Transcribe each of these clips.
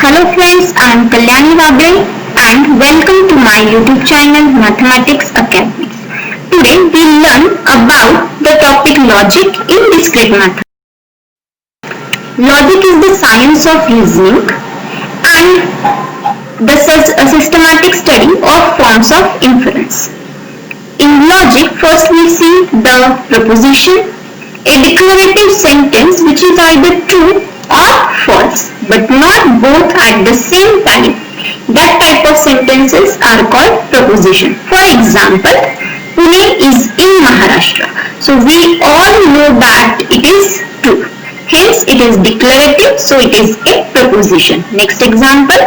Hello friends, I am Kalyani Wabre and welcome to my YouTube channel Mathematics Academy. Today we learn about the topic logic in discrete math. Logic is the science of reasoning and the systematic study of forms of inference. In logic, first we see the proposition, a declarative sentence which is either true or false, but not both at the same time. That type of sentences are called proposition. For example, Pune is in Maharashtra. So we all know that it is true. Hence it is declarative, so it is a proposition. Next example,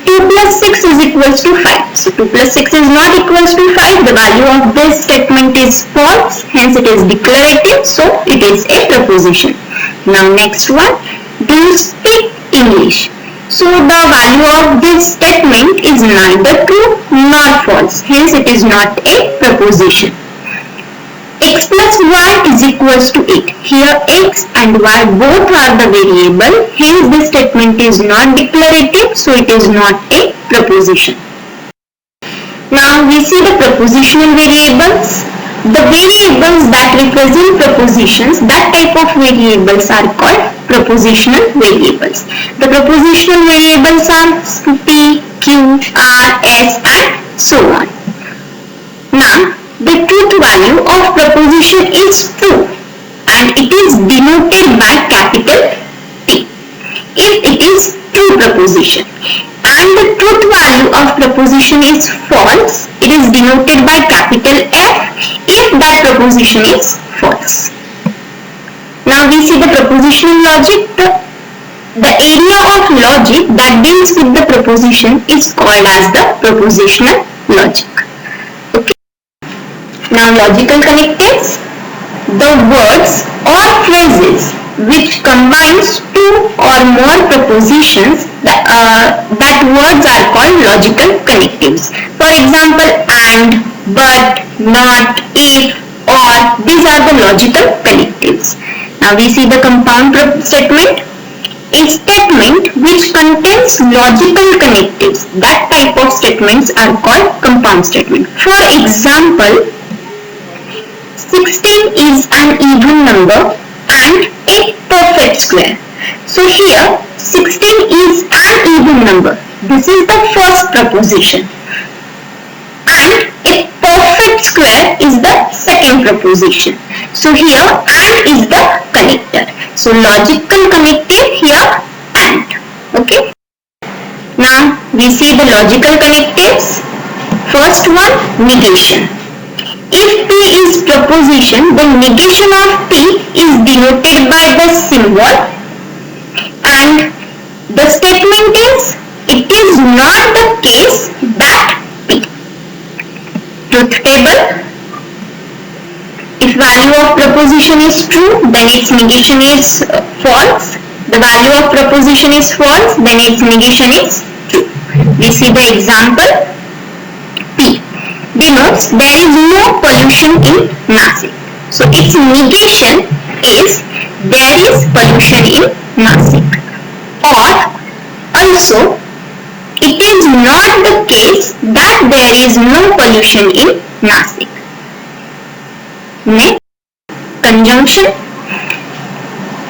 2 plus 6 is equals to 5. So 2 plus 6 is not equals to 5. The value of this statement is false. Hence it is declarative. So it is a proposition. Now next one. Do you speak English? So the value of this statement is neither true nor false. Hence it is not a proposition. X plus y is equals to 8. Here x and y both are the variable. Hence this statement is not declarative. So it is not a proposition. Now we see the propositional variables. The variables that represent propositions, that type of variables are called propositional variables. The propositional variables are P, Q, R, S and so on. Now the truth value of proposition is true and it is denoted by capital T if it is true proposition, and the truth value of proposition is false, it is denoted by capital F if that proposition is false. Now we see the propositional logic. The area of logic that deals with the proposition is called as the propositional logic. Okay. Now logical connectives. The words or phrases which combines two or more propositions, that words are called logical connectives. For example, and, but, not, if, or, these are the logical connectives. Now we see the compound statement. A statement which contains logical connectives, that type of statements are called compound statement. For example, 16 is an even number and a perfect square. So here 16 is an even number. This is the first proposition. And a perfect square is the second proposition. So here and is the connector. So logical connective here and. Okay. Now we see the logical connectives. First one, negation. If P is proposition, the negation of P is denoted by the symbol, and the statement is, it is not the case that P. Truth table. If value of proposition is true, then its negation is false. The value of proposition is false, then its negation is true. We see the example. P denotes there is no pollution in Nasik. So its negation is there is pollution in Nasik. Or also it is not the case that there is no pollution in Nasik. Next, conjunction.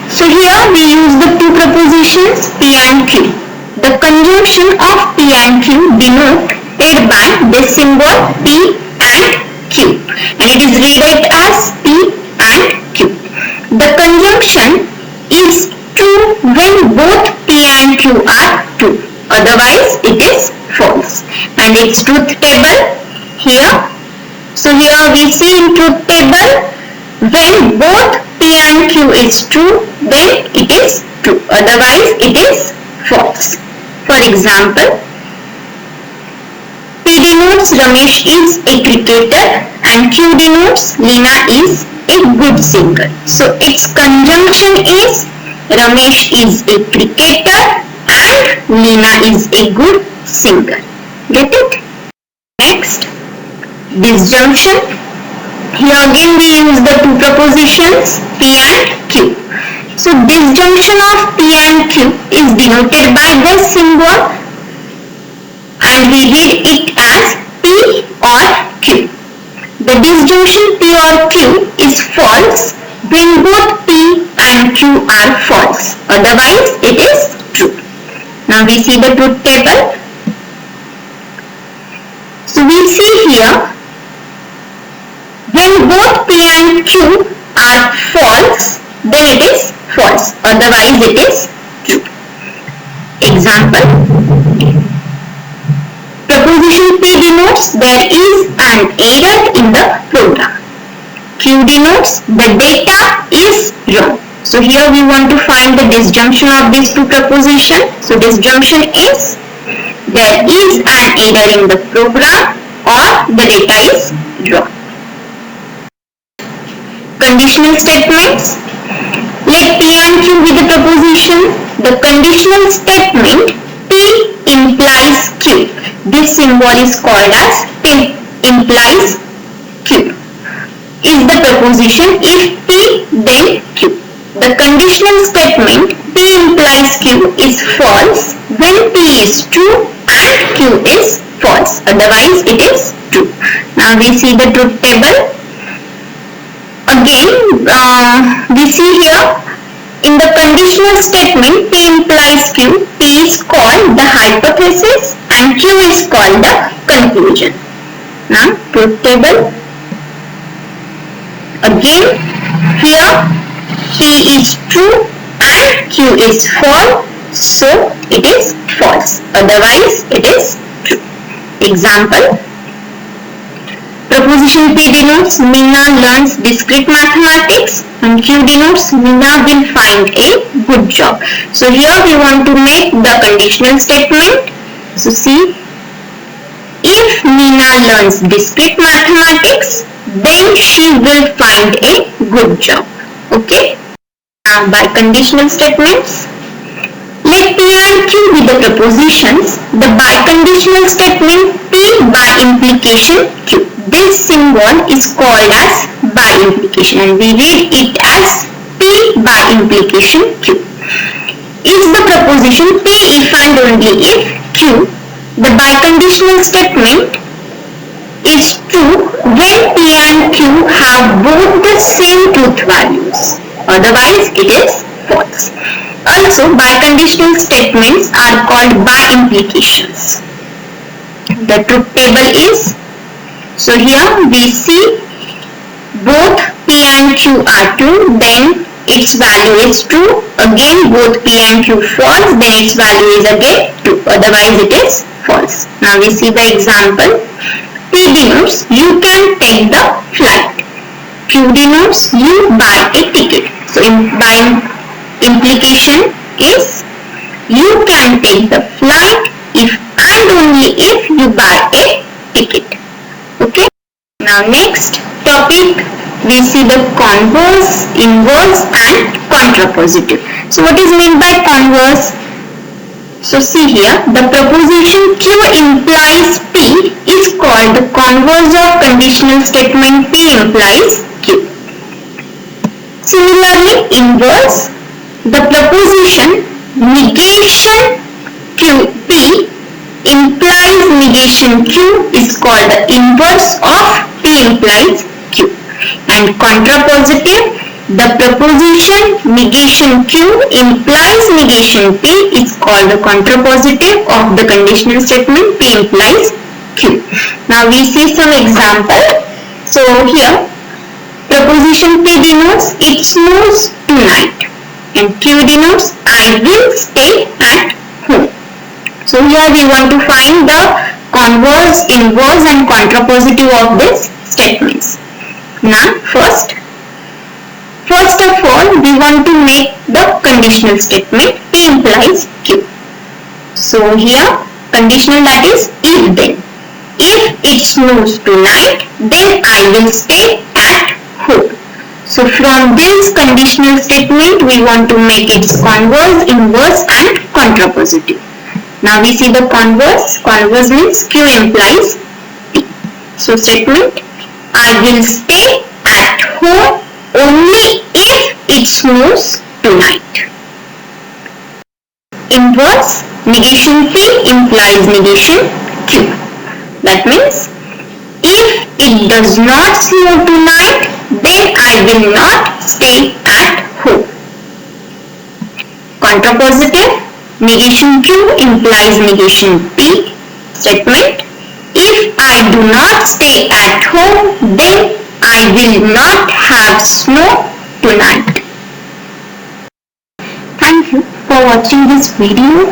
So here we use the two propositions P and Q. The conjunction of P and Q denote by this symbol P and Q, and it is read as P and Q. The conjunction is true when both P and Q are true, otherwise it is false. And its truth table here. So here we see in truth table, when both P and Q is true, then it is true, otherwise it is false. For example, P denotes Ramesh is a cricketer and Q denotes Lina is a good singer. So its conjunction is Ramesh is a cricketer and Lina is a good singer. Get it? Next, disjunction. Here again we use the two propositions P and Q. So disjunction of P and Q is denoted by this symbol, and we read it as P or Q. The disjunction P or Q is false when both P and Q are false. Otherwise, it is true. Now we see the truth table. So we see here, when both P and Q are false, then it is false. Otherwise, it is true. Example. Proposition P denotes there is an error in the program. Q denotes the data is wrong. So here we want to find the disjunction of these two propositions. So disjunction is there is an error in the program or the data is wrong. Conditional statements. Let P and Q be the proposition. The conditional statement P implies Q. This symbol is called as P implies Q. Is the proposition. If P, then Q. The conditional statement P implies Q is false when P is true and Q is false. Otherwise, it is true. Now we see the truth table. Again, we see here in the conditional statement P implies Q, P is called the hypothesis and Q is called the conclusion. Now, truth table. Again, here P is true and Q is false, so it is false. Otherwise, it is true. Example. Proposition P denotes Meena learns discrete mathematics and Q denotes Meena will find a good job. So here we want to make the conditional statement. So see, if Meena learns discrete mathematics, then she will find a good job. Okay. Now by conditional statements, let P and Q be the propositions. The biconditional statement P by implication Q. This symbol is called as by implication and we read it as P by implication Q. Is the proposition P if and only if Q. The biconditional statement is true when P and Q have both the same truth values. Otherwise, it is false. Also, biconditional statements are called by implications. The truth table is, so here we see both P and Q are true, then its value is true. Again, both P and Q false, then its value is again true. Otherwise, it is false. Now we see the example. P denotes you can take the flight. Q denotes you buy a ticket. So by implication is you can take the flight if and only if you buy a ticket. Okay. Now next topic, we see the converse, inverse and contrapositive. So what is meant by converse? So see here, the proposition Q implies P is called the converse of conditional statement P implies Q. Similarly, inverse, the proposition negation Q P implies negation Q is called the inverse of P implies Q. And contrapositive, the proposition negation Q implies negation P is called the contrapositive of the conditional statement P implies Q. Now we see some example. So here, proposition P denotes it snows tonight and Q denotes I will stay at home. So here we want to find the converse, inverse and contrapositive of these statements. Now first of all, we want to make the conditional statement P implies Q. So here conditional, that is if then. If it snows tonight, then I will stay at home. So from this conditional statement, we want to make its converse, inverse and contrapositive. Now we see the converse. Converse means Q implies P. So statement, I will stay at home only if it snows tonight. Inverse negation P implies negation Q. That means if it does not snow tonight, then I will not stay at home. Contrapositive negation Q implies negation P statement. If I do not stay at home, then I will not have snow tonight. Thank you for watching this video.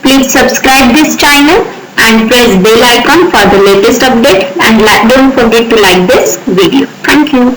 Please subscribe this channel and press bell icon for the latest update, and don't forget to like this video. Thank you.